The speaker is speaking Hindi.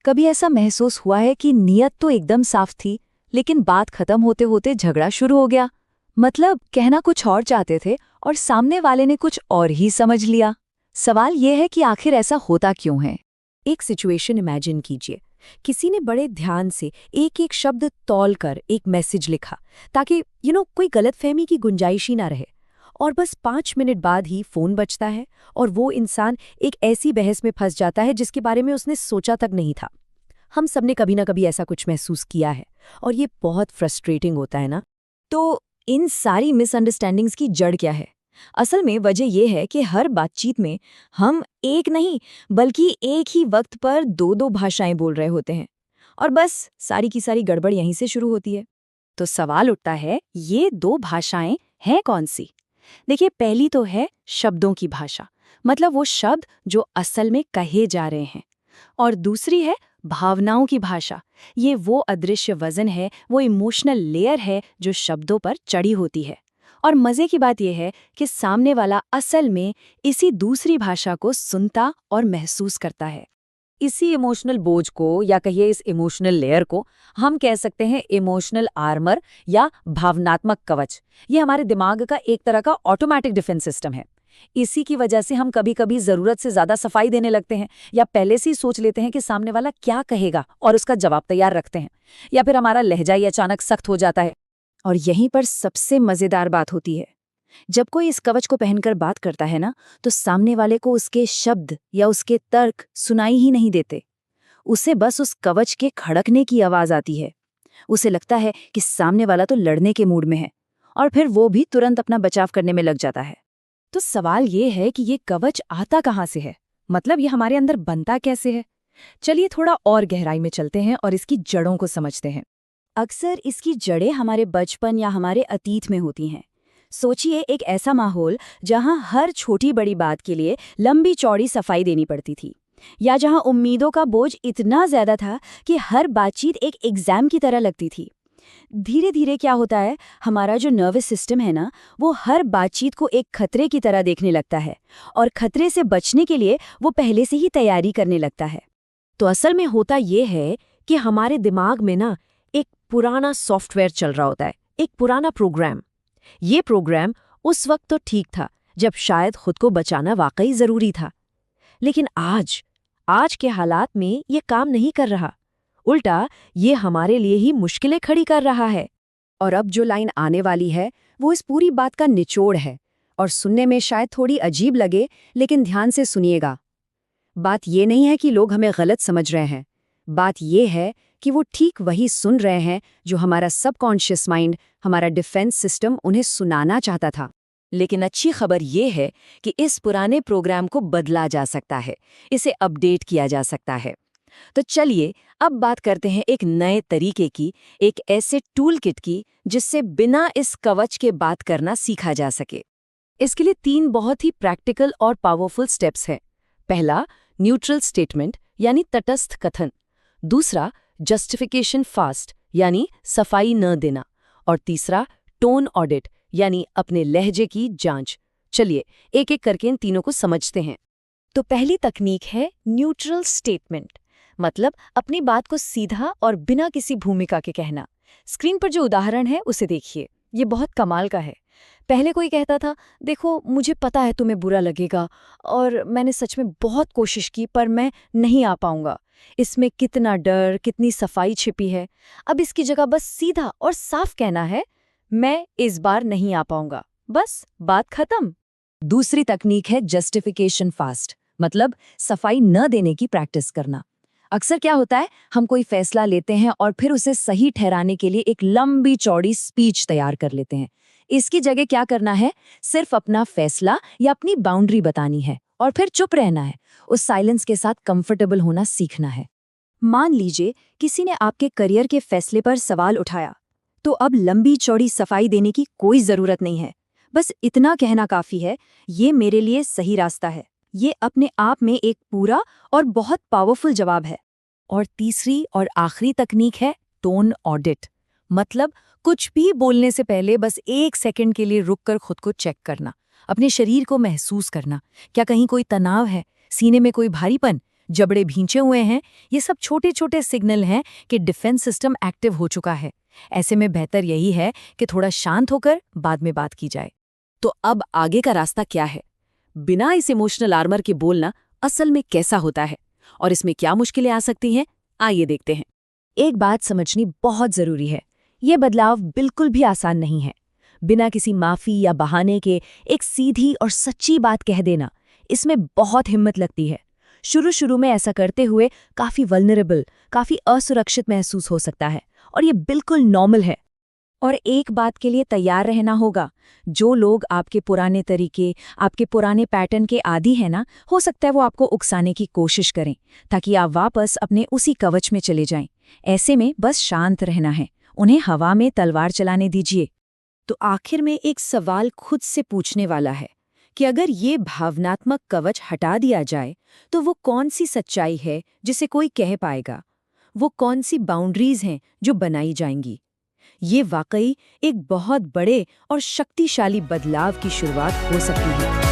कभी ऐसा महसूस हुआ है कि नीयत तो एकदम साफ थी, लेकिन बात खत्म होते होते झगड़ा शुरू हो गया? मतलब कहना कुछ और चाहते थे और सामने वाले ने कुछ और ही समझ लिया। सवाल यह है कि आखिर ऐसा होता क्यों है? एक सिचुएशन इमेजिन कीजिए। किसी ने बड़े ध्यान से एक एक शब्द तौल कर एक मैसेज लिखा ताकि कोई गलतफहमी की गुंजाइश ही ना रहे। और बस 5 मिनट बाद ही फोन बजता है और वो इंसान एक ऐसी बहस में फंस जाता है जिसके बारे में उसने सोचा तक नहीं था। हम सबने कभी ना कभी ऐसा कुछ महसूस किया है और ये बहुत फ्रस्ट्रेटिंग होता है ना। तो इन सारी मिसअंडरस्टैंडिंग्स की जड़ क्या है? असल में वजह यह है कि हर बातचीत में हम एक नहीं बल्कि एक ही वक्त पर दो दो भाषाएं बोल रहे होते हैं, और बस सारी की सारी गड़बड़ यहीं से शुरू होती है। तो सवाल उठता है, ये दो भाषाएं हैं कौन सी? देखिए, पहली तो है शब्दों की भाषा, मतलब वो शब्द जो असल में कहे जा रहे हैं। और दूसरी है भावनाओं की भाषा। ये वो अदृश्य वजन है, वो इमोशनल लेयर है जो शब्दों पर चढ़ी होती है। और मजे की बात यह है कि सामने वाला असल में इसी दूसरी भाषा को सुनता और महसूस करता है। इसी इमोशनल बोझ को, या कहिए इस इमोशनल लेयर को, हम कह सकते हैं इमोशनल आर्मर या भावनात्मक कवच। ये हमारे दिमाग का एक तरह का ऑटोमेटिक डिफेंस सिस्टम है। इसी की वजह से हम कभी कभी जरूरत से ज्यादा सफाई देने लगते हैं, या पहले से ही सोच लेते हैं कि सामने वाला क्या कहेगा और उसका जवाब तैयार रखते हैं, या फिर हमारा लहजा ही अचानक सख्त हो जाता है। और यहीं पर सबसे मजेदार बात होती है। जब कोई इस कवच को पहनकर बात करता है ना, तो सामने वाले को उसके शब्द या उसके तर्क सुनाई ही नहीं देते। उसे बस उस कवच के खड़कने की आवाज आती है। उसे लगता है कि सामने वाला तो लड़ने के मूड में है, और फिर वो भी तुरंत अपना बचाव करने में लग जाता है। तो सवाल ये है कि ये कवच आता कहाँ से है, मतलब ये हमारे अंदर बनता कैसे है? चलिए थोड़ा और गहराई में चलते हैं और इसकी जड़ों को समझते हैं। अक्सर इसकी जड़ें हमारे बचपन या हमारे अतीत में होती हैं। सोचिए, एक ऐसा माहौल जहां हर छोटी बड़ी बात के लिए लंबी चौड़ी सफाई देनी पड़ती थी, या जहां उम्मीदों का बोझ इतना ज्यादा था कि हर बातचीत एक एग्जाम की तरह लगती थी। धीरे धीरे क्या होता है, हमारा जो नर्वस सिस्टम है ना, वो हर बातचीत को एक खतरे की तरह देखने लगता है, और खतरे से बचने के लिए वो पहले से ही तैयारी करने लगता है। तो असल में होता ये है कि हमारे दिमाग में ना एक पुराना सॉफ्टवेयर चल रहा होता है, एक पुराना प्रोग्राम। ये प्रोग्राम उस वक्त तो ठीक था जब शायद खुद को बचाना वाकई जरूरी था, लेकिन आज के हालात में ये काम नहीं कर रहा। उल्टा ये हमारे लिए ही मुश्किलें खड़ी कर रहा है। और अब जो लाइन आने वाली है वो इस पूरी बात का निचोड़ है, और सुनने में शायद थोड़ी अजीब लगे, लेकिन ध्यान से सुनिएगा। बात ये नहीं है कि लोग हमें गलत समझ रहे हैं। बात ये है कि वो ठीक वही सुन रहे हैं जो हमारा सबकॉन्शियस माइंड, हमारा डिफेंस सिस्टम उन्हें सुनाना चाहता था। लेकिन अच्छी खबर ये है कि इस पुराने प्रोग्राम को बदला जा सकता है, इसे अपडेट किया जा सकता है। तो चलिए अब बात करते हैं एक नए तरीके की, एक ऐसे टूल किट की जिससे बिना इस कवच के बात करना सीखा जा सके। इसके लिए 3 बहुत ही प्रैक्टिकल और पावरफुल स्टेप्स हैं। पहला, न्यूट्रल स्टेटमेंट यानी तटस्थ कथन। दूसरा, जस्टिफिकेशन फास्ट यानी सफाई न देना। और तीसरा, टोन ऑडिट यानी अपने लहजे की जांच। चलिए एक एक करके इन तीनों को समझते हैं। तो पहली तकनीक है न्यूट्रल स्टेटमेंट, मतलब अपनी बात को सीधा और बिना किसी भूमिका के कहना। स्क्रीन पर जो उदाहरण है उसे देखिए, ये बहुत कमाल का है। पहले कोई कहता था, देखो मुझे पता है तुम्हें बुरा लगेगा और मैंने सच में बहुत कोशिश की पर मैं नहीं आ पाऊंगा। इसमें कितना डर, कितनी सफाई छिपी है। अब इसकी जगह बस सीधा और साफ कहना है, मैं इस बार नहीं आ पाऊंगा, बस बात खत्म। दूसरी तकनीक है जस्टिफिकेशन फास्ट, मतलब सफाई न देने की प्रैक्टिस करना। अक्सर क्या होता है, हम कोई फैसला लेते हैं और फिर उसे सही ठहराने के लिए एक लंबी चौड़ी स्पीच तैयार कर लेते हैं। इसकी जगह क्या करना है, सिर्फ अपना फैसला या अपनी बाउंड्री बतानी है और फिर चुप रहना है। उस साइलेंस के साथ कंफर्टेबल होना सीखना है। मान लीजिए किसी ने आपके करियर के फैसले पर सवाल उठाया, तो अब लंबी चौड़ी सफाई देने की कोई जरूरत नहीं है। बस इतना कहना काफी है, ये मेरे लिए सही रास्ता है। ये अपने आप में एक पूरा और बहुत पावरफुल जवाब है। और तीसरी और आखिरी तकनीक है टोन ऑडिट, मतलब कुछ भी बोलने से पहले बस 1 सेकंड के लिए रुककर खुद को चेक करना, अपने शरीर को महसूस करना। क्या कहीं कोई तनाव है, सीने में कोई भारीपन, जबड़े भींचे हुए हैं, ये सब छोटे छोटे सिग्नल हैं कि डिफेंस सिस्टम एक्टिव हो चुका है। ऐसे में बेहतर यही है कि थोड़ा शांत होकर बाद में बात की जाए। तो अब आगे का रास्ता क्या है? बिना इस इमोशनल आर्मर के बोलना असल में कैसा होता है और इसमें क्या मुश्किलें आ सकती हैं, आइए देखते हैं। एक बात समझनी बहुत जरूरी है, ये बदलाव बिल्कुल भी आसान नहीं है। बिना किसी माफी या बहाने के एक सीधी और सच्ची बात कह देना, इसमें बहुत हिम्मत लगती है। शुरू शुरू में ऐसा करते हुए काफी वल्नरेबल, काफी असुरक्षित महसूस हो सकता है, और ये बिल्कुल नॉर्मल है। और एक बात के लिए तैयार रहना होगा, जो लोग आपके पुराने तरीके, आपके पुराने पैटर्न के आदी हैं ना, हो सकता है वो आपको उकसाने की कोशिश करें, ताकि आप वापस अपने उसी कवच में चले जाएं। ऐसे में बस शांत रहना है, उन्हें हवा में तलवार चलाने दीजिए। तो आखिर में एक सवाल खुद से पूछने वाला है कि अगर ये भावनात्मक कवच हटा दिया जाए, तो वो कौन सी सच्चाई है जिसे कोई कह पाएगा? वो कौन सी बाउंड्रीज हैं जो बनाई जाएंगी? ये वाकई एक बहुत बड़े और शक्तिशाली बदलाव की शुरुआत हो सकती है।